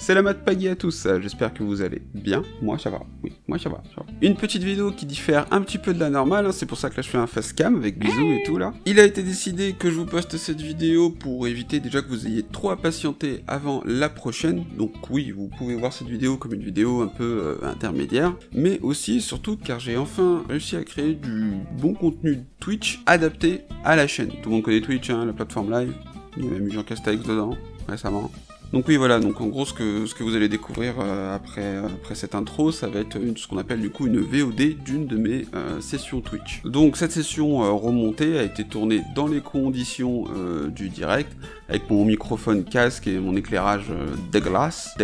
c'est la Mat Paggy à tous, j'espère que vous allez bien, moi ça va, oui, moi ça va. Une petite vidéo qui diffère un petit peu de la normale, hein, c'est pour ça que là je fais un facecam avec bisous et tout là. Il a été décidé que je vous poste cette vidéo pour éviter déjà que vous ayez trop à patienter avant la prochaine, donc oui, vous pouvez voir cette vidéo comme une vidéo un peu intermédiaire, mais aussi et surtout car j'ai enfin réussi à créer du bon contenu Twitch adapté à la chaîne. Tout le monde connaît Twitch, hein, la plateforme live, il y a même eu Jean Castex dedans récemment. Donc oui voilà, donc en gros ce que vous allez découvrir après cette intro, ça va être ce qu'on appelle du coup une VOD d'une de mes sessions Twitch. Donc cette session remontée a été tournée dans les conditions du direct, avec mon microphone casque et mon éclairage dégueulasse.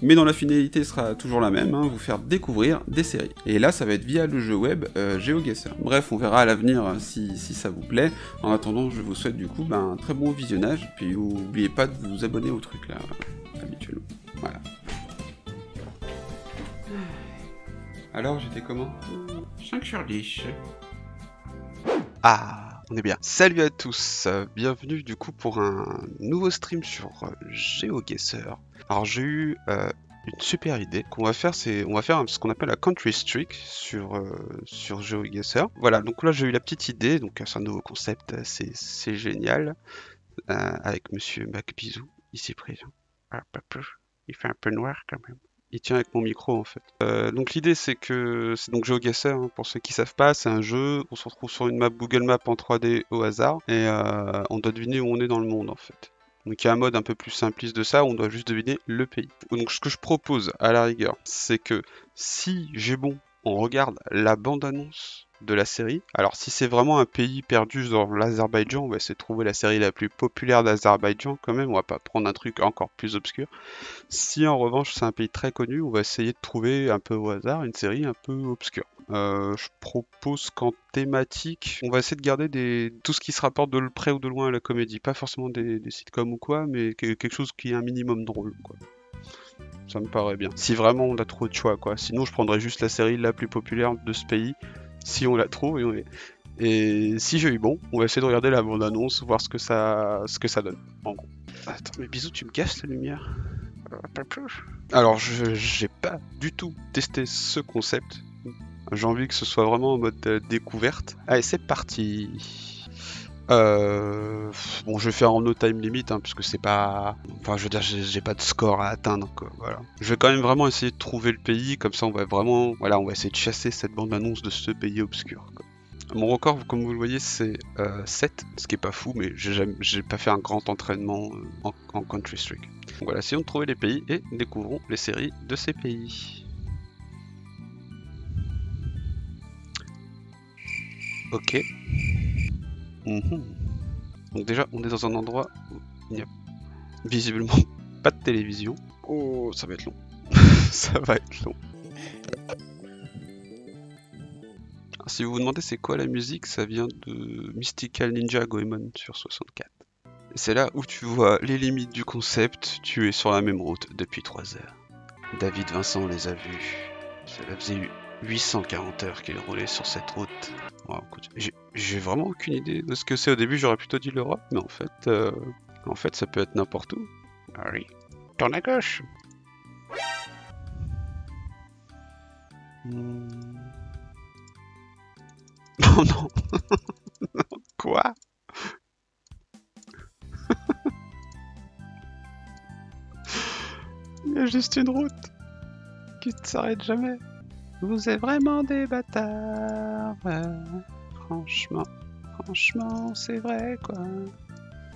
Mais dans la finalité sera toujours la même, hein, vous faire découvrir des séries. Et là ça va être via le jeu web GeoGuessr. Bref, on verra à l'avenir si ça vous plaît. En attendant, je vous souhaite du coup un très bon visionnage, puis n'oubliez pas de vous abonner au truc là, habituellement. Voilà. Alors, j'étais comment 5 sur 10. Ah, on est bien. Salut à tous, bienvenue du coup pour un nouveau stream sur GeoGuessr. Alors j'ai eu une super idée. Qu'on va faire, c'est on va faire ce qu'on appelle la country streak sur GeoGuessr. Voilà, donc là j'ai eu la petite idée, donc c'est un nouveau concept, c'est génial. Avec Monsieur MacBisou, ici présent. Il fait un peu noir quand même. Il tient avec mon micro en fait. Donc l'idée c'est que c'est donc GeoGuessr, hein, pour ceux qui savent pas, c'est un jeu. On se retrouve sur une map Google Maps en 3D au hasard et on doit deviner où on est dans le monde en fait. Donc il y a un mode un peu plus simpliste de ça, où on doit juste deviner le pays. Donc ce que je propose à la rigueur, c'est que si j'ai bon, on regarde la bande-annonce de la série. Alors si c'est vraiment un pays perdu dans l'Azerbaïdjan, on va essayer de trouver la série la plus populaire d'Azerbaïdjan quand même, on va pas prendre un truc encore plus obscur. Si en revanche c'est un pays très connu, on va essayer de trouver un peu au hasard une série un peu obscure. Je propose qu'en thématique, on va essayer de garder tout ce qui se rapporte de près ou de loin à la comédie, pas forcément des sitcoms ou quoi, mais quelque chose qui est un minimum drôle, quoi. Ça me paraît bien. Si vraiment on a trop de choix, quoi. Sinon, je prendrais juste la série la plus populaire de ce pays, si on la trouve, et si j'ai eu bon, on va essayer de regarder la bande-annonce, voir ce que ça donne, en gros. Attends, mais bisous, tu me casses la lumière. Alors, j'ai pas du tout testé ce concept. J'ai envie que ce soit vraiment en mode découverte. Allez, c'est parti. Bon, je vais faire en no time limit, hein, puisque c'est pas... Enfin, je veux dire, j'ai pas de score à atteindre, quoi, voilà. Je vais quand même vraiment essayer de trouver le pays, comme ça on va vraiment... Voilà, on va essayer de chasser cette bande-annonce de ce pays obscur, quoi. Mon record, comme vous le voyez, c'est 7, ce qui est pas fou, mais j'ai pas fait un grand entraînement en country streak. Donc voilà, essayons de trouver les pays et découvrons les séries de ces pays. Ok. Donc déjà, on est dans un endroit où il n'y a visiblement pas de télévision. Oh, ça va être long. Ça va être long. Alors, si vous vous demandez c'est quoi la musique, ça vient de Mystical Ninja Goemon sur 64. C'est là où tu vois les limites du concept. Tu es sur la même route depuis 3 heures. David Vincent les a vus. Cela faisait 840 heures qu'il roulait sur cette route. Oh, écoute, j'ai vraiment aucune idée de ce que c'est. Au début, j'aurais plutôt dit l'Europe, mais en fait, ça peut être n'importe où. Harry, tourne à gauche. Oh non. Quoi? Il y a juste une route qui ne s'arrête jamais. Vous êtes vraiment des bâtards. Franchement, c'est vrai, quoi.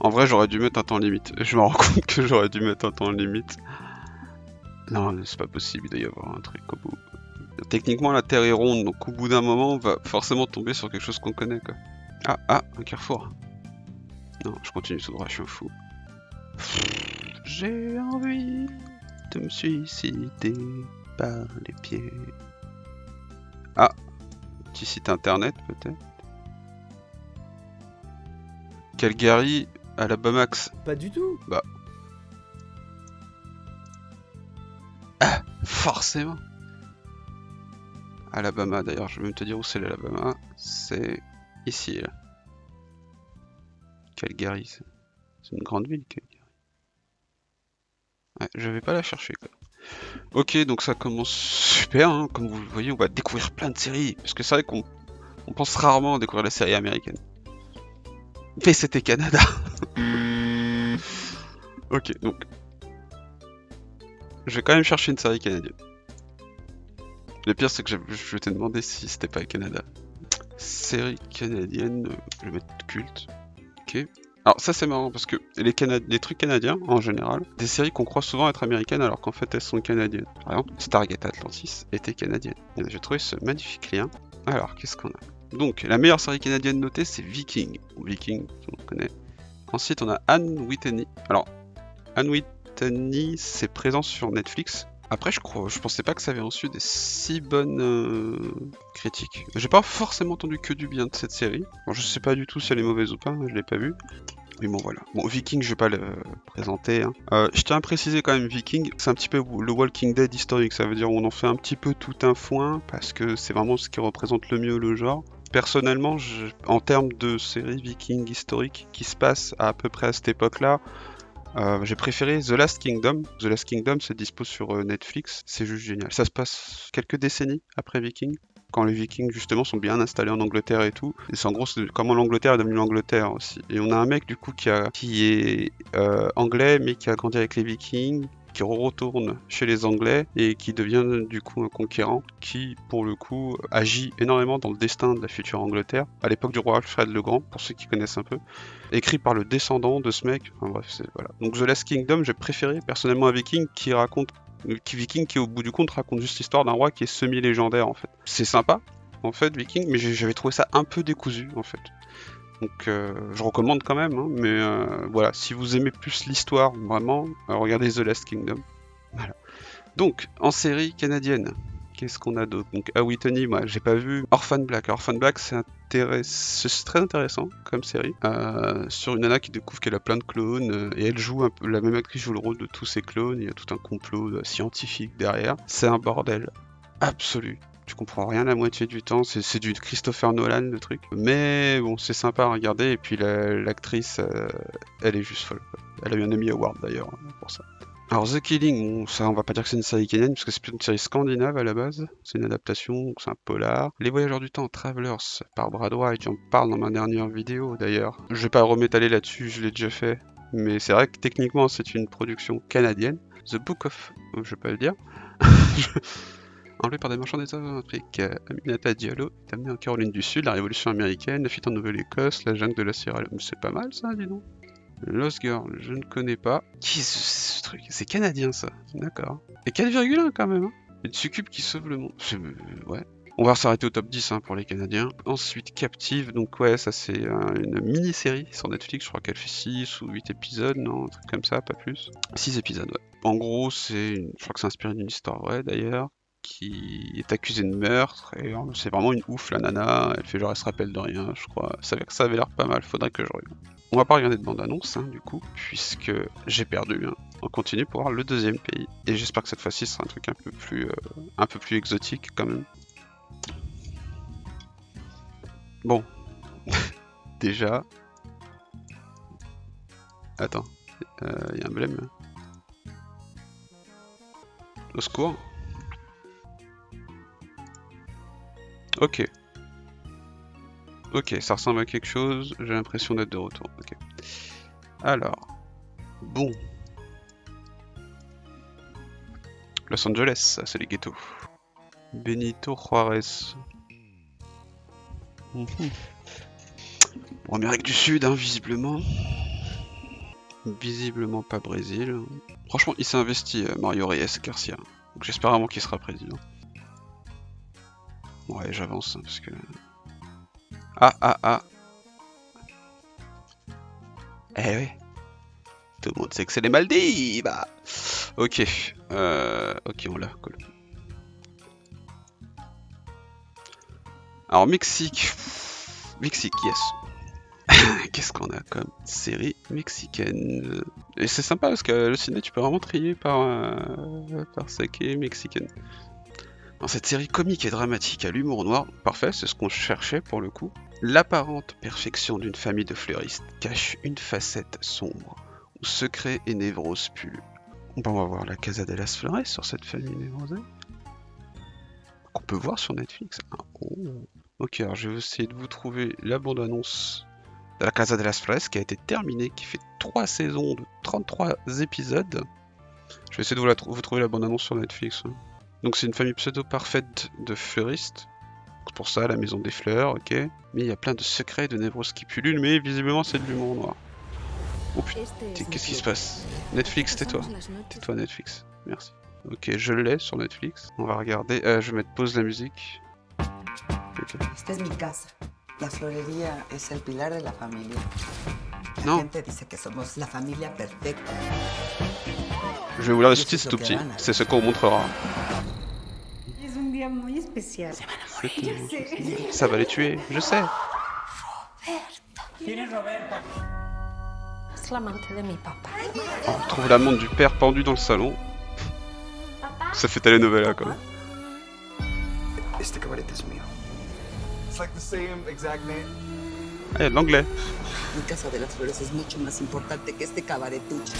En vrai, j'aurais dû mettre un temps limite. Je me rends compte que j'aurais dû mettre un temps limite. Non, c'est pas possible, il doit y avoir un truc au bout. Techniquement, la Terre est ronde, donc au bout d'un moment, on va forcément tomber sur quelque chose qu'on connaît, quoi. Ah, un carrefour. Non, je continue tout droit, je suis un fou. J'ai envie de me suicider par les pieds. Ah, petit site internet, peut-être. Calgary, Alabamax. Pas du tout. Bah. Ah, forcément. Alabama, d'ailleurs, je vais même te dire où c'est l'Alabama. C'est ici, là. Calgary, c'est une grande ville, Calgary. Ouais, je vais pas la chercher, quoi. Ok, donc ça commence super, hein. Comme vous le voyez, on va découvrir plein de séries. Parce que c'est vrai qu'on pense rarement à découvrir les séries américaines. Mais c'était Canada. Ok, donc je vais quand même chercher une série canadienne. Le pire, c'est que je t'ai demandé si c'était pas le Canada. Série canadienne, je vais mettre culte. Ok. Alors ça c'est marrant parce que les trucs canadiens en général, des séries qu'on croit souvent être américaines alors qu'en fait elles sont canadiennes. Par exemple, Stargate Atlantis était canadienne. Et j'ai trouvé ce magnifique lien. Alors qu'est-ce qu'on a? Donc la meilleure série canadienne notée c'est Viking. Viking, on connaît. Ensuite on a Anne Whitney. Alors Anne Whitney c'est présent sur Netflix. Après, je pensais pas que ça avait reçu des si bonnes critiques. J'ai pas forcément entendu que du bien de cette série. Bon, je sais pas du tout si elle est mauvaise ou pas, je l'ai pas vue. Mais bon, voilà. Bon, Viking, je vais pas le présenter. Hein. Je tiens à préciser quand même, Viking, c'est un petit peu le Walking Dead historique. Ça veut dire on en fait un petit peu tout un foin, parce que c'est vraiment ce qui représente le mieux le genre. Personnellement, en termes de série Viking historique qui se passe à peu près à cette époque-là, j'ai préféré The Last Kingdom. The Last Kingdom, c'est dispo sur Netflix. C'est juste génial. Ça se passe quelques décennies après Viking. Quand les Vikings, justement, sont bien installés en Angleterre et tout. Et c'est en gros comment l'Angleterre est devenue l'Angleterre aussi. Et on a un mec, du coup, qui est anglais, mais qui a grandi avec les Vikings, qui retourne chez les Anglais et qui devient du coup un conquérant qui, pour le coup, agit énormément dans le destin de la future Angleterre, à l'époque du roi Alfred le Grand, pour ceux qui connaissent un peu, écrit par le descendant de ce mec. Enfin bref, voilà. Donc The Last Kingdom, j'ai préféré personnellement un Viking qui au bout du compte raconte juste l'histoire d'un roi qui est semi-légendaire en fait. C'est sympa en fait Viking, mais j'avais trouvé ça un peu décousu en fait. Donc je recommande quand même, hein, mais voilà, si vous aimez plus l'histoire, vraiment, regardez The Last Kingdom. Voilà. Donc, en série canadienne, qu'est-ce qu'on a d'autre? Donc, à Whitney, moi, j'ai pas vu. Orphan Black. Orphan Black, c'est très intéressant comme série. Sur une nana qui découvre qu'elle a plein de clones, et elle joue un peu, la même actrice joue le rôle de tous ces clones, il y a tout un complot scientifique derrière. C'est un bordel absolu. Tu comprends rien la moitié du temps, c'est du Christopher Nolan le truc. Mais bon, c'est sympa à regarder, et puis l'actrice, elle est juste folle, quoi. Elle a eu un Emmy Award d'ailleurs pour ça. Alors The Killing, bon, ça on va pas dire que c'est une série canadienne, parce que c'est plutôt une série scandinave à la base. C'est une adaptation, donc c'est un polar. Les Voyageurs du Temps, Travelers, par Brad White, j'en parle dans ma dernière vidéo d'ailleurs. Je vais pas remétaler là-dessus, je l'ai déjà fait. Mais c'est vrai que techniquement c'est une production canadienne. The Book of... je vais pas le dire. Enlevé par des marchands des œuvres afrique, Aminata Diallo est amenée en Caroline du Sud, la Révolution américaine, la fuite en Nouvelle-Écosse, la jungle de la Sierra Leone. C'est pas mal ça, dis donc. Lost Girl, je ne connais pas. Qui est ce truc? C'est canadien ça, d'accord. Et 4,1 quand même, hein. Une succube qui sauve le monde. Ouais. On va s'arrêter au top 10 hein, pour les Canadiens. Ensuite, Captive, donc ouais, ça c'est une mini-série sur Netflix, je crois qu'elle fait 6 ou 8 épisodes, non, un truc comme ça, pas plus. 6 épisodes, ouais. En gros, je crois que c'est inspiré d'une histoire vraie d'ailleurs, qui est accusée de meurtre, et c'est vraiment une ouf la nana, elle fait genre elle se rappelle de rien, je crois. Ça avait l'air pas mal, faudrait que je regarde. On va pas regarder de bande-annonce, hein, du coup, puisque j'ai perdu. Hein. On continue pour voir le deuxième pays. Et j'espère que cette fois-ci, ce sera un truc un peu plus exotique, quand même. Bon. Déjà... Attends. Il y a un blême, là. Au secours. Ok. Ok, ça ressemble à quelque chose. J'ai l'impression d'être de retour. Ok. Alors... Bon. Los Angeles, c'est les ghettos. Benito Juarez. Bon, Amérique du Sud, hein, visiblement. Visiblement pas Brésil. Franchement, il s'est investi, Mario Reyes Garcia. Donc j'espère vraiment qu'il sera président. Ouais, j'avance, hein, parce que... Ah. Eh oui. Tout le monde sait que c'est les Maldives. Ok. Ok, on l'a. Cool. Alors, Mexique. Mexique, yes. Qu'est-ce qu'on a comme série mexicaine? Et c'est sympa parce que le ciné, tu peux vraiment trier par ce qui est mexicaine. Dans cette série comique et dramatique à l'humour noir, parfait, c'est ce qu'on cherchait pour le coup. L'apparente perfection d'une famille de fleuristes cache une facette sombre, où secret et névrose pullulent. Bon, on va voir la Casa de las Flores sur cette famille néerlandaise. Qu'on peut voir sur Netflix. Ah, oh. Ok, alors je vais essayer de vous trouver la bande-annonce de la Casa de las Flores qui a été terminée, qui fait 3 saisons de 33 épisodes. Je vais essayer de vous trouver la bande-annonce sur Netflix. Donc c'est une famille pseudo-parfaite de fleuristes. C'est pour ça, la maison des fleurs, ok. Mais il y a plein de secrets et de névroses qui pullulent, mais visiblement c'est de l'humour noir. Oh putain, qu'est-ce qui se passe? Netflix, tais-toi. Tais-toi Netflix, merci. Ok, je l'ai sur Netflix. On va regarder. Je vais mettre pause la musique. Okay. Esta es mi casa. La florería es el pilar de la familia. La Non. gente dice que somos la familia perfecta. Je vais vous lire les sous-titres, c'est tout petit. C'est ce qu'on montrera. Es un día muy especial. Ça va les tuer, je sais. Es la amante de mi papá. On trouve l'amante du père pendu dans le salon. Ça fait telenovela quoi. Este cabaret es mío. It's like the same exact name. Ah, il y a de l'anglais. Mi casa de las flores es mucho más importante que este cabaretucho.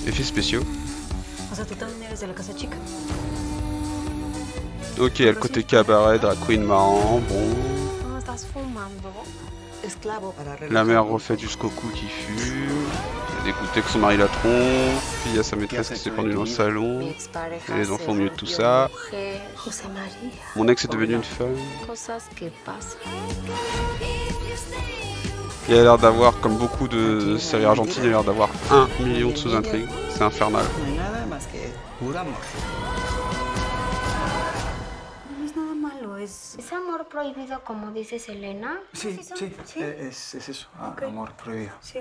Effets spéciaux. O sea, tú también eres de la casa chica. Ok, il y a le côté cabaret, drag queen marrant, bon. No estás fumando. Esclavo para La mère refait jusqu'au cou qui fume. Elle est dégoûtée que son mari la trompe. Puis il y a sa maîtresse qui s'est pendue dans le salon. Mi expareja. Et les enfants au milieu de tout ça. José María. Mon ex est devenu une femme. Cosas que pasan. Il a l'air d'avoir, comme beaucoup de séries argentines, il a l'air d'avoir 1 million de sous-intrigues. C'est infernal. No hay nada más que puro amor. No es nada malo, es amor prohibido como dice Selena. Sí, sí, es eso, amor prohibido. Sí.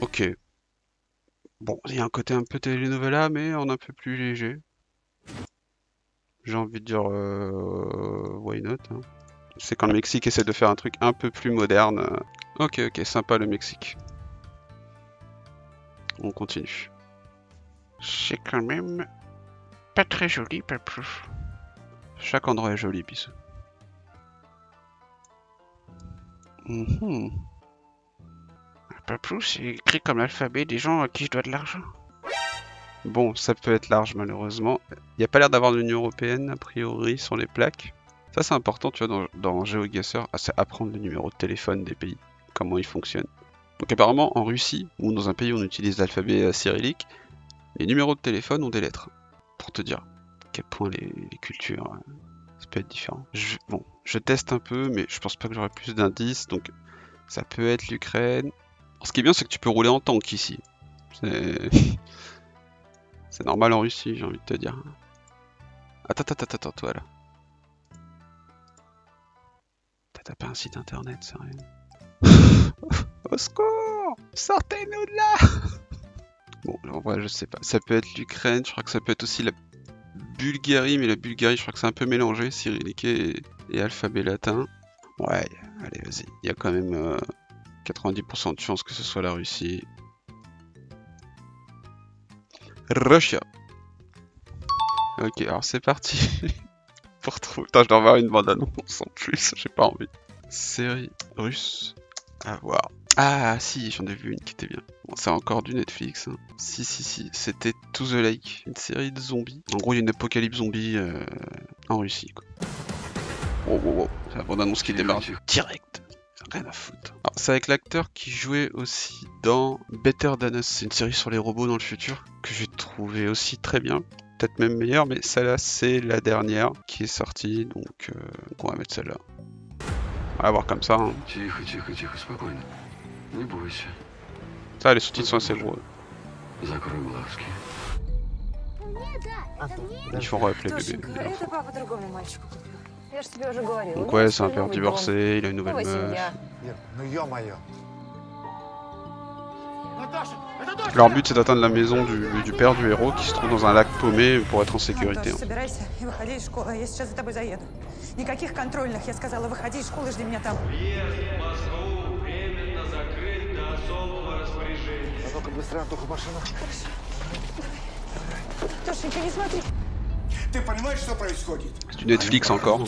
Ok. Bon, il y a un côté un peu telenovela, mais en un peu plus léger. J'ai envie de dire why not, hein. C'est quand le Mexique essaie de faire un truc un peu plus moderne. Ok, sympa le Mexique. On continue. C'est quand même pas très joli, pas plus. Chaque endroit est joli, bisous. Pas plus, c'est écrit comme l'alphabet des gens à qui je dois de l'argent. Bon, ça peut être large malheureusement. Il n'y a pas l'air d'avoir de l'Union Européenne a priori sur les plaques. Ça c'est important, tu vois, dans GeoGuessr, c'est apprendre les numéros de téléphone des pays, comment ils fonctionnent. Donc apparemment en Russie, ou dans un pays où on utilise l'alphabet cyrillique, les numéros de téléphone ont des lettres. Pour te dire à quel point les cultures, ça peut être différent. Bon, je teste un peu, mais je pense pas que j'aurai plus d'indices, donc ça peut être l'Ukraine. Ce qui est bien, c'est que tu peux rouler en tank ici. C'est normal en Russie, j'ai envie de te dire. Attends, toi là. T'as tapé un site internet, sérieux? Au secours! Sortez-nous de là! Bon, en vrai, je sais pas. Ça peut être l'Ukraine, je crois que ça peut être aussi la Bulgarie, mais la Bulgarie, je crois que c'est un peu mélangé, cyrillique et alphabet latin. Ouais, allez, vas-y. Il y a quand même 90% de chances que ce soit la Russie. Russia. Ok, alors c'est parti. Pour trouver. Putain, je dois avoir une bande-annonce en plus, j'ai pas envie. Série russe à voir. Ah si, j'en ai vu une qui était bien. Bon, c'est encore du Netflix. Hein. Si, c'était To the Lake, une série de zombies. En gros, il y a une apocalypse zombie en Russie. Quoi. Wow. C'est la bande-annonce qui démarre direct. Rien à foutre. C'est avec l'acteur qui jouait aussi dans Better Than Us. C'est une série sur les robots dans le futur que j'ai trouvé aussi très bien. Peut-être même meilleure, mais celle-là, c'est la dernière qui est sortie. Donc, on va mettre celle-là. On va voir comme ça. Hein. Ça, les sous-titres sont assez gros. Ils font rappeler bébé. Donc ouais, c'est un père divorcé, il a une nouvelle meuf. Leur but c'est d'atteindre la maison du père du héros qui se trouve dans un lac paumé pour être en sécurité. Hein. C'est du Netflix encore.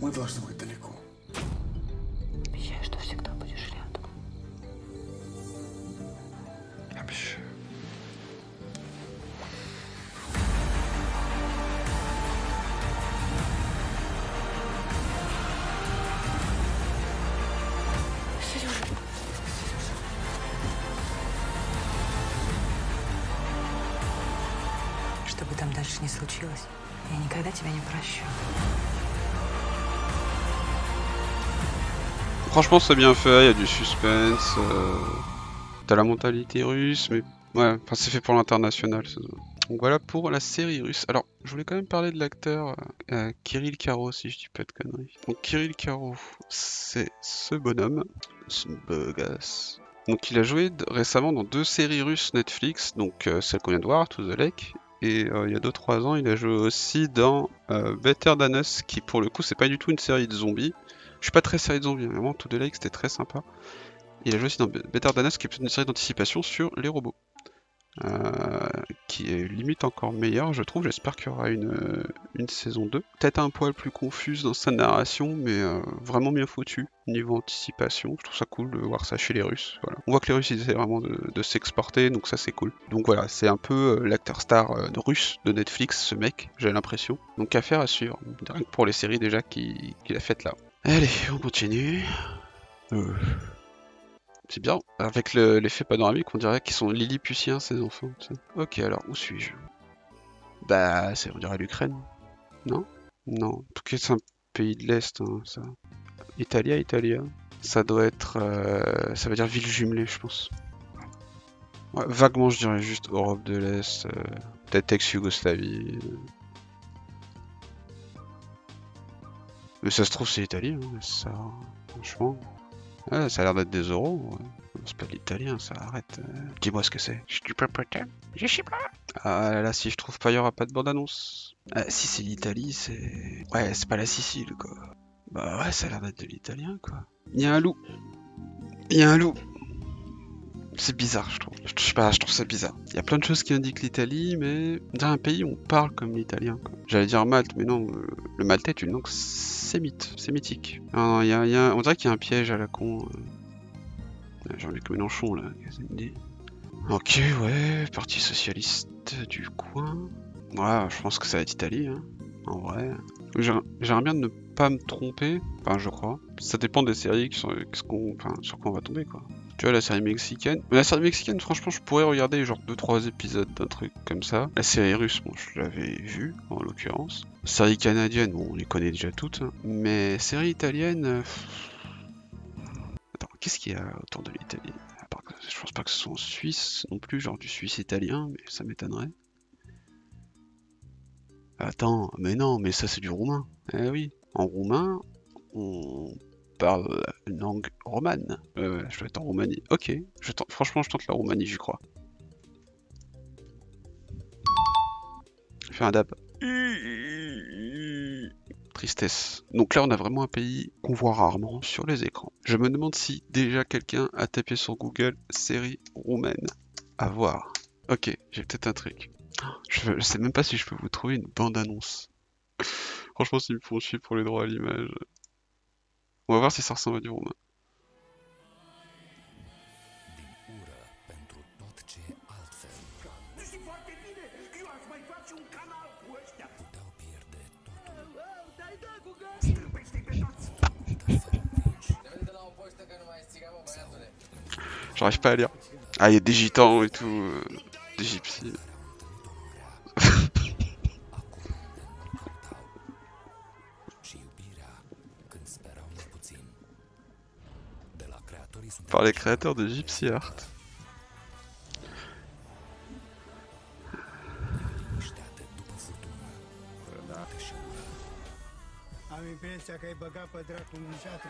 Мы должны быть далеко. Обещаю, что всегда будешь рядом. Обещаю. Что бы там дальше ни случилось, я никогда тебя не прощу. Franchement, c'est bien fait, il y a du suspense. T'as la mentalité russe, mais ouais, enfin, c'est fait pour l'international. Donc voilà pour la série russe. Alors, je voulais quand même parler de l'acteur Kirill Karo, si je dis pas de conneries. Donc, Kirill Karo, c'est ce bonhomme, ce beau gosse. Donc, il a joué récemment dans 2 séries russes Netflix, donc celle qu'on vient de voir, To the Lake. Et il y a 2-3 ans, il a joué aussi dans Better Than Us, qui pour le coup, c'est pas du tout une série de zombies. Je suis pas très série de zombies, hein. Vraiment, To the Lake, c'était très sympa. Il a joué aussi dans Better Than Us, qui est une série d'anticipation sur les robots. Qui est limite encore meilleure, je trouve. J'espère qu'il y aura une saison 2. Peut-être un poil plus confuse dans sa narration, mais vraiment bien foutu. Niveau anticipation, je trouve ça cool de voir ça chez les Russes. Voilà. On voit que les Russes, ils essaient vraiment de s'exporter, donc ça c'est cool. Donc voilà, c'est un peu l'acteur star de russe de Netflix, ce mec, j'ai l'impression. Donc affaire à suivre, rien que pour les séries déjà qu'il a faites là. Allez, on continue. C'est bien, avec l'effet panoramique, on dirait qu'ils sont lilliputiens ces enfants. Tu sais. Ok, alors où suis-je? Bah, on dirait l'Ukraine. Non? Non, en tout cas c'est un pays de l'Est, hein, ça. Italia. Ça doit être... ça veut dire ville jumelée, je pense. Ouais, vaguement, je dirais juste Europe de l'Est, peut-être ex-Yougoslavie. Mais ça se trouve c'est l'Italie, hein, ça, franchement. Ouais, ça a l'air d'être des euros. Ouais. C'est pas de l'italien, ça arrête. Dis-moi ce que c'est. Je suis pas potin. Je sais pas. Ah là, si je trouve pas, il y aura pas de bande-annonce. Ah, si c'est l'Italie, c'est. Ouais, c'est pas la Sicile, quoi. Bah ouais, ça a l'air d'être de l'italien, quoi. Il y a un loup. Il y a un loup. C'est bizarre, je trouve. Je sais pas, je trouve ça bizarre. Il y a plein de choses qui indiquent l'Italie, mais on dirait un pays où on parle comme l'italien, quoi. J'allais dire Malte, mais non, le maltais est une langue sémitique. Non, on dirait qu'il y a un piège à la con. Jean-Luc Mélenchon, là. Ok, ouais, parti socialiste du coin. Ouais, je pense que ça va être Italie, hein, en vrai. J'aimerais bien ne pas me tromper, enfin je crois. Ça dépend des séries sur quoi on va tomber, quoi. Tu vois, la série mexicaine. Mais la série mexicaine, franchement, je pourrais regarder genre 2-3 épisodes d'un truc comme ça. La série russe, bon, je l'avais vue, en l'occurrence. Série canadienne, bon, on les connaît déjà toutes. Hein. Mais série italienne... Attends, qu'est-ce qu'il y a autour de l'Italie? Je pense pas que ce soit en Suisse non plus, genre du suisse italien, mais ça m'étonnerait. Attends, mais non, mais ça c'est du roumain. Eh oui, en roumain, on parle une langue romane. Je dois être en Roumanie. Ok, franchement, je tente la Roumanie, j'y crois. Je fais un dab. Tristesse. Donc là, on a vraiment un pays qu'on voit rarement sur les écrans. Je me demande si déjà quelqu'un a tapé sur Google série roumaine. À voir. Ok, j'ai peut-être un truc. Je sais même pas si je peux vous trouver une bande-annonce. Franchement, s'ils me font chier pour les droits à l'image. On va voir si ça ressemble à du roumain. J'arrive pas à lire. Ah, il y a des gitans et tout, des gypsies. Par les créateurs de Gypsy Art. Am impresia că ai băgat pe dracu în jatră.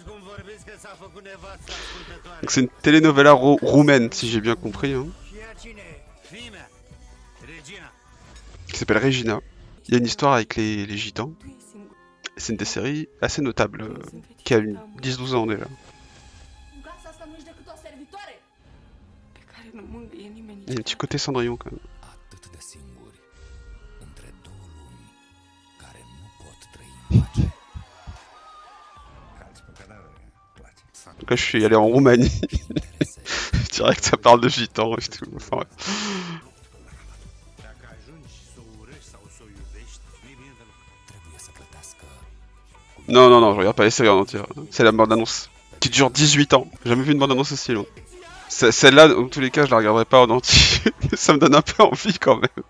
Cum vorbiți că s-a făcut nevastă ascultătoare. Donc c'est une telenovela roumaine, si j'ai bien compris. Hein. Qui s'appelle Regina. Il y a une histoire avec les gitans. C'est une des séries assez notable, qui a 10-12 ans déjà. Il y a un petit côté Cendrillon quand même. Donc là, je suis allé en Roumanie. Direct, ça parle de gitans et tout. Enfin, ouais. Dacă ajungi să o urăști sau să o iubești, nu e bine deloc. Trebuie să plătească. Non, non, non, je regarde pas les séries en entière. C'est la bande-annonce qui dure 18 ans. J'ai jamais vu une bande-annonce aussi longue. Celle-là, dans tous les cas, je la regarderai pas en entier. Ça me donne un peu envie quand même.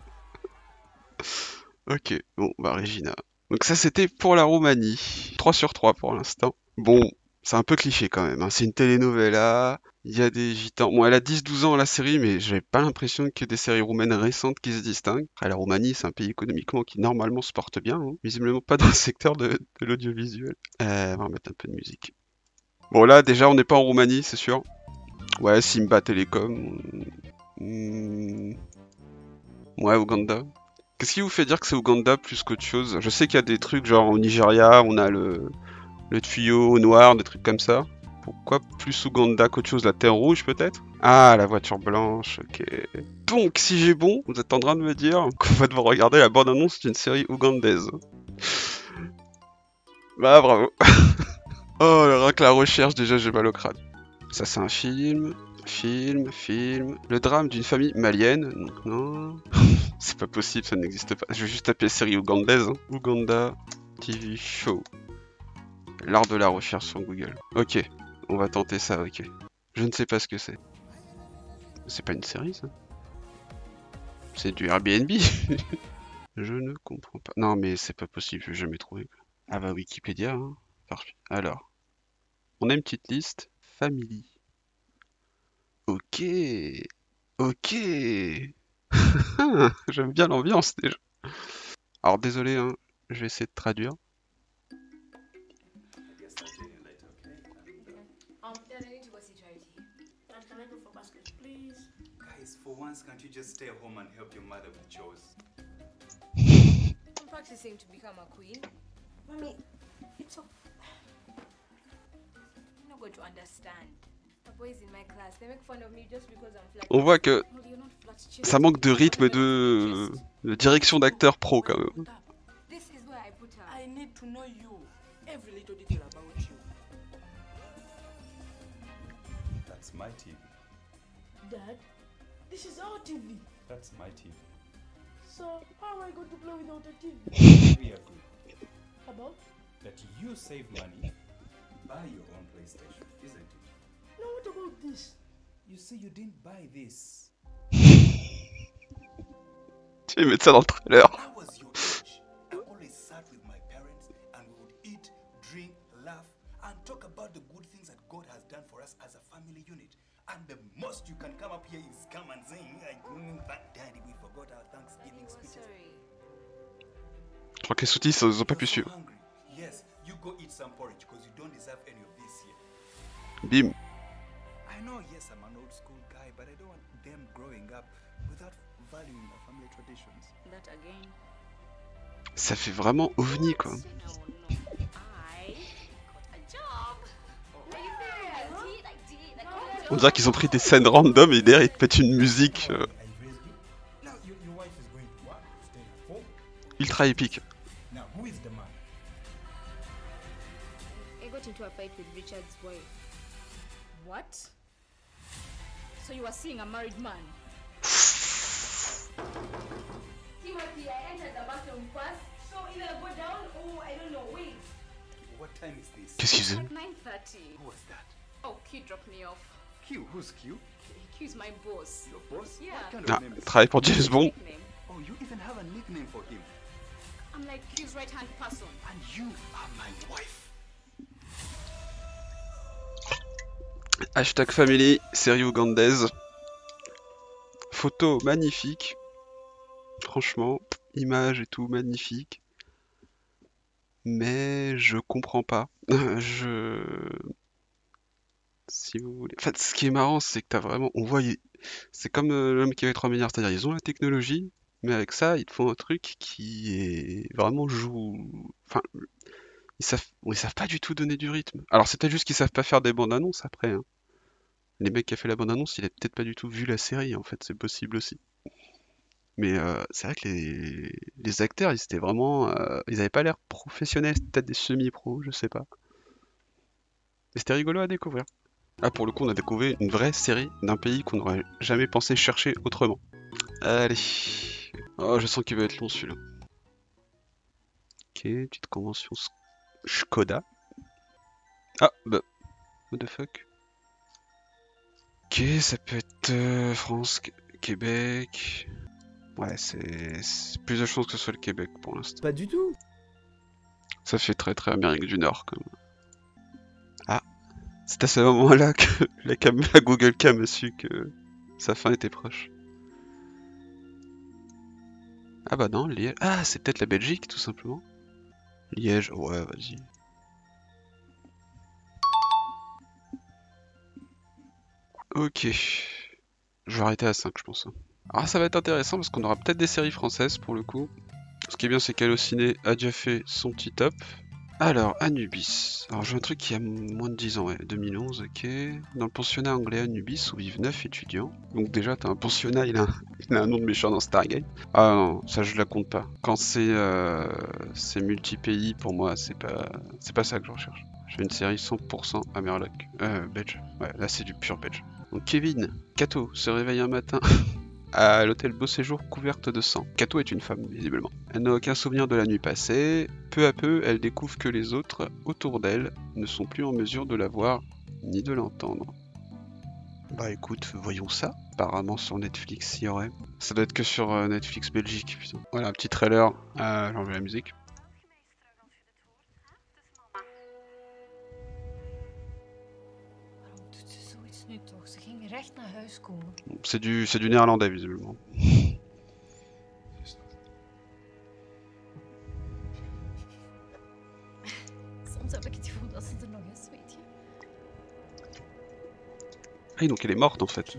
Ok, bon, bah Regina. Donc ça, c'était pour la Roumanie. 3 sur 3 pour l'instant. Bon, c'est un peu cliché quand même, hein. C'est une telenovela, il y a des gitans. Bon, elle a 10-12 ans la série, mais j'avais pas l'impression qu'il y ait des séries roumaines récentes qui se distinguent. Après, la Roumanie, c'est un pays économiquement qui normalement se porte bien, hein. Visiblement pas dans le secteur de l'audiovisuel. On va remettre un peu de musique. Bon, là, déjà, on n'est pas en Roumanie, c'est sûr. Ouais, Simba Telecom. Ouais, Ouganda. Qu'est-ce qui vous fait dire que c'est Ouganda plus qu'autre chose? Je sais qu'il y a des trucs genre au Nigeria, on a le tuyau noir, des trucs comme ça. Pourquoi plus Ouganda qu'autre chose? La terre rouge peut-être? Ah, la voiture blanche, ok. Donc, si j'ai bon, vous êtes en train de me dire qu'on va devoir regarder la bande-annonce d'une série ougandaise. Bah, bravo. Oh, rien que la recherche, déjà j'ai mal au crâne. Ça c'est un film. Le drame d'une famille malienne. Donc non. C'est pas possible, ça n'existe pas. Je vais juste taper série ougandaise. Hein. Ouganda TV Show. L'art de la recherche sur Google. Ok, on va tenter ça, ok. Je ne sais pas ce que c'est. C'est pas une série ça? C'est du Airbnb. Je ne comprends pas. Non mais c'est pas possible, je vais jamais trouver. Ah bah Wikipédia, hein. Parfait. Alors, on a une petite liste. Family. Ok. Ok. J'aime bien l'ambiance déjà. Alors désolé, hein, je vais essayer de traduire. Dad, I need to go see Charity. Dad, can I go for basket, please? Guys, for once, can't you just stay home and help your mother with chores? I'm practicing to become a queen. Mommy, it's okay. You're not going to understand. The boys in my class, they make fun of me just because I'm flat. On voit que No, you're not flat. ça manque de rythme et de direction d'acteur pro quand même. This is where I put her. I need to know you. Every little detail about you. That's my TV. Dad, this is our TV. That's my TV. So, how am I going to play without a TV? We agree About? that you save money, buy your own PlayStation, isn't it? No, what about this? You see, you didn't buy this. Tu vas mettre ça dans le trailer. I was your age. I always sat with my parents and we would eat, drink, laugh, and talk about the good things that God has done for us as a family unit. And the most you can come up here is come and sing, like, Daddy, we forgot our Thanksgiving Oh, speeches. sorry. Je crois que les sous-titres, ils ont pas pu You're so suivre. hungry. Yes, you go eat some porridge because you don't deserve any of this here. Bim. I know, yes, I'm an old school guy, but I don't want them growing up without valuing our family traditions. That again. Ça fait vraiment ovni quoi. No, I got a job. Are you serious? I did. I got a job. On dirait qu'ils ont pris des scènes random et derrière ils te mettent une musique I raised you. Now your wife is going to work, stay at home. ultra épique. Now who is the man? I got into a fight with Richard's wife. What? So you are seeing a married man? Timothy, I entered the bathroom first. So either go down or I don't know, wait. What time is this? Qu'est-ce qu'ils faisaient? Like 9:30. Who was that? Oh, Q dropped me off. Q. Who's Q? Q's my boss. Your boss? Yeah. What kind Ah, of name is travaille pour James Bond. Nickname. Oh, you even have a nickname for him. I'm like Q's right-hand person. And you are my wife. Hashtag family, série ougandaise. Photo magnifique. Franchement, image et tout magnifique. Mais je comprends pas. Si vous voulez. En fait, ce qui est marrant, c'est que t'as vraiment. On voit. C'est comme l'homme qui avait 3 milliards, c'est-à-dire ils ont la technologie, mais avec ça, ils te font un truc qui est vraiment Enfin, ils savent pas du tout donner du rythme. Alors c'est peut-être juste qu'ils savent pas faire des bandes annonces après, hein. Les mecs qui a fait la bande annonce, il a peut-être pas du tout vu la série, en fait, c'est possible aussi. Mais c'est vrai que les acteurs, ils étaient vraiment. Ils avaient pas l'air professionnels, c'était peut-être des semi-pros, je sais pas. Mais c'était rigolo à découvrir. Ah, pour le coup, on a découvert une vraie série d'un pays qu'on n'aurait jamais pensé chercher autrement. Allez. Oh, je sens qu'il va être long celui-là. Ok, petite convention Skoda. Ah, bah. What the fuck? Ok, ça peut être France, Québec. Ouais, c'est plus de chances que ce soit le Québec pour l'instant. Pas du tout. Ça fait très très Amérique du Nord quand même. Ah, c'est à ce moment-là que la Google Cam a su que sa fin était proche. Ah bah non, Liège. Ah, c'est peut-être la Belgique tout simplement. Liège, ouais, vas-y. Ok. Je vais arrêter à 5, je pense. Alors ça va être intéressant parce qu'on aura peut-être des séries françaises pour le coup. Ce qui est bien, c'est qu'Allociné a déjà fait son petit top. Alors, Anubis. Alors j'ai un truc qui a moins de 10 ans, ouais, 2011, ok. Dans le pensionnat anglais Anubis où vivent 9 étudiants. Donc déjà, t'as un pensionnat, il a un nom de méchant dans Stargate. Ah non, ça je la compte pas. Quand c'est multi-pays, pour moi, c'est pas ça que je recherche. Je fais une série 100% Amerloc. Belge. Ouais, là c'est du pur belge. Donc Kevin, Kato, se réveille un matin à l'hôtel Beau Séjour couverte de sang. Kato est une femme, visiblement. Elle n'a aucun souvenir de la nuit passée. Peu à peu, elle découvre que les autres autour d'elle ne sont plus en mesure de la voir ni de l'entendre. Bah écoute, voyons ça. Apparemment sur Netflix, il y aurait. Ça doit être que sur Netflix Belgique, putain. Voilà, un petit trailer. J'ai enlevé la musique. Waarom doet ze zoiets nu toch? Ze ging recht naar huis komen. C'est du néerlandais, visiblement. Soms heb ik het gevoel dat ze er nog is, weet je. Ah, donc elle est morte en fait.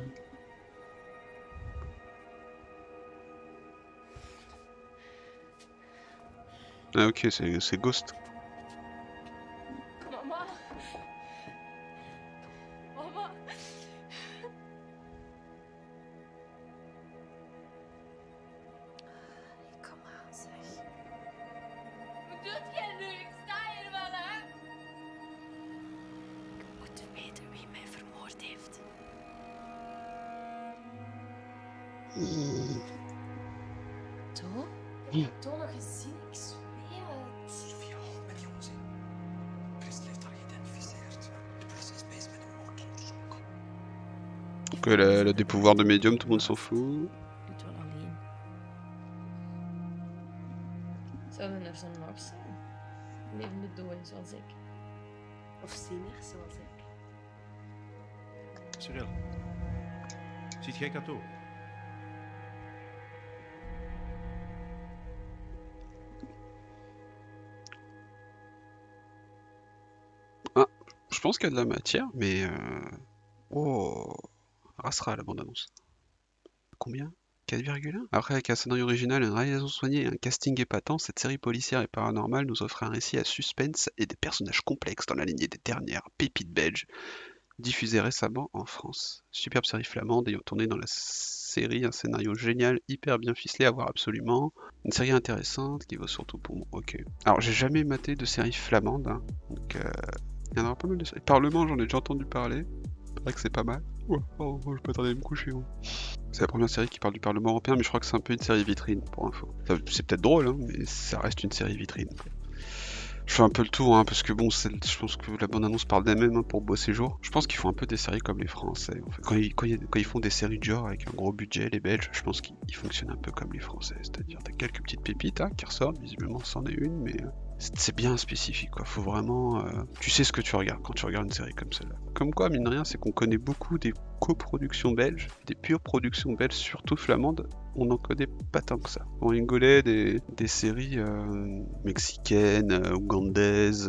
Ah ok, c'est Ghost. Mama. Mama. Kom aan, zeg. Wat doet jij nu? Ik sta hier wel, hè? Ik moet weten wie mij vermoord heeft. Toch? Ik heb toch nog gezien, ik zweer het. Sophia, hou met die onzin. Chris heeft haar geïdentificeerd. De politie is bezig met een moordonderzoek. Donc elle a des pouvoirs de médium, tout le monde s'en fout. Doet wel alleen. Zouden er zo nog zijn? Levende doden zoals ik. Of zieners zoals ik. Cyril, ziet jij Kato? Ah, je pense qu'il y a de la matière, mais... Oh, Rasera la bande-annonce. Combien? 4,1? Après, avec un scénario original, une réalisation soignée et un casting épatant, cette série policière et paranormale nous offre un récit à suspense et des personnages complexes dans la lignée des dernières pépites belges, diffusées récemment en France. Superbe série flamande ayant tourné dans la série un scénario génial, hyper bien ficelé à voir absolument. Une série intéressante qui vaut surtout pour moi. Ok. Alors, j'ai jamais maté de série flamande, hein, donc il y en aura pas mal de séries. Parlement, j'en ai déjà entendu parler. C'est vrai que c'est pas mal. Ouais, oh, je peux attendre à me coucher. Hein. C'est la première série qui parle du Parlement européen, mais je crois que c'est un peu une série vitrine, pour info. C'est peut-être drôle, hein, mais ça reste une série vitrine. Je fais un peu le tour, hein, parce que bon, je pense que la bande-annonce parle d'elle-même hein, pour Beau Séjour. Je pense qu'ils font un peu des séries comme les Français. En fait. Quand ils font des séries de genre avec un gros budget, les Belges, je pense qu'ils fonctionnent un peu comme les Français. C'est-à-dire, t'as quelques petites pépites hein, qui ressortent, visiblement c'en est une, mais c'est bien spécifique. Quoi. Faut vraiment... tu sais ce que tu regardes quand tu regardes une série comme celle-là. Comme quoi, mine de rien, c'est qu'on connaît beaucoup des coproductions belges, des pures productions belges, surtout flamandes. On n'en connaît pas tant que ça. On rigolait des séries mexicaines, ougandaises,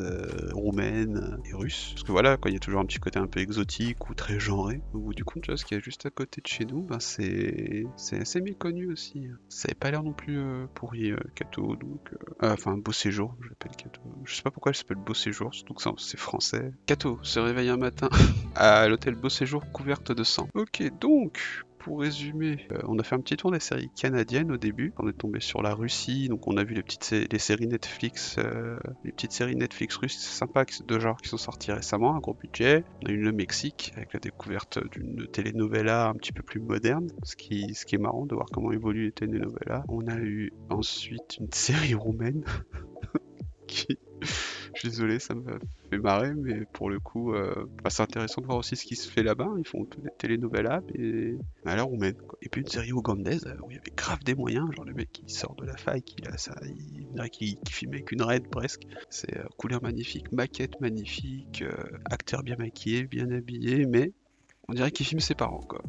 roumaines et russes. Parce que voilà, il y a toujours un petit côté un peu exotique ou très genré. Au bout du compte, tu vois, ce qu'il y a juste à côté de chez nous, ben, c'est assez méconnu aussi. Ça n'avait pas l'air non plus pourri, Kato, donc... enfin, Beau Séjour, je l'appelle Kato. Je sais pas pourquoi elle s'appelle Beau Séjour, surtout que c'est français. Kato se réveille un matin à l'hôtel Beau Séjour couverte de sang. Ok, donc, pour résumer, on a fait un petit tour des séries canadiennes au début. On est tombé sur la Russie, donc on a vu les séries Netflix, les petites séries Netflix russes sympas de genre qui sont sorties récemment, un gros budget. On a eu le Mexique avec la découverte d'une telenovela un petit peu plus moderne, ce qui est marrant de voir comment évoluent les telenovelas. On a eu ensuite une série roumaine qui... Je suis désolé, ça me fait marrer, mais pour le coup, c'est intéressant de voir aussi ce qui se fait là-bas. Ils font des telenovelas, mais à la roumaine, quoi. Et puis une série ougandaise où il y avait grave des moyens, genre le mec qui sort de la faille, qui filme avec une raid presque. C'est couleur magnifique, maquette magnifique, acteur bien maquillé, bien habillé, mais on dirait qu'il filme ses parents, quoi.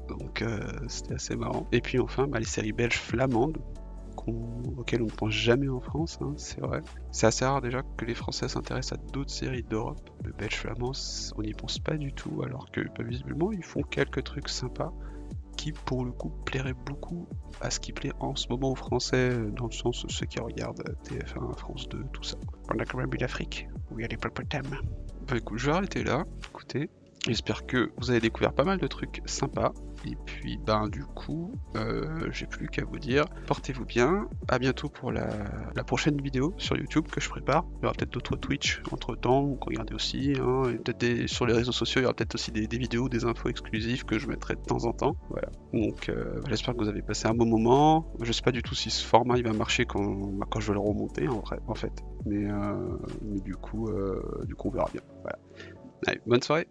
Donc c'était assez marrant. Et puis enfin, les séries belges flamandes, auquel on ne pense jamais en France, hein, c'est vrai. C'est assez rare déjà que les Français s'intéressent à d'autres séries d'Europe. Le belge flamand, on n'y pense pas du tout, alors que visiblement ils font quelques trucs sympas qui pour le coup plairaient beaucoup à ce qui plaît en ce moment aux Français, dans le sens ceux qui regardent TF1, France 2, tout ça. On a quand même eu l'Afrique, où il y a les hippopotames. Bah écoute, je vais arrêter là, écoutez. J'espère que vous avez découvert pas mal de trucs sympas. Et puis du coup, j'ai plus qu'à vous dire, portez-vous bien. À bientôt pour la prochaine vidéo sur YouTube que je prépare. Il y aura peut-être d'autres Twitch entre temps, donc regardez aussi. Hein, et peut-être sur les réseaux sociaux, il y aura peut-être aussi des vidéos, des infos exclusives que je mettrai de temps en temps. Voilà. Donc j'espère que vous avez passé un bon moment. Je sais pas du tout si ce format il va marcher quand je vais le remonter en fait. Mais du coup on verra bien. Voilà. Allez, bonne soirée.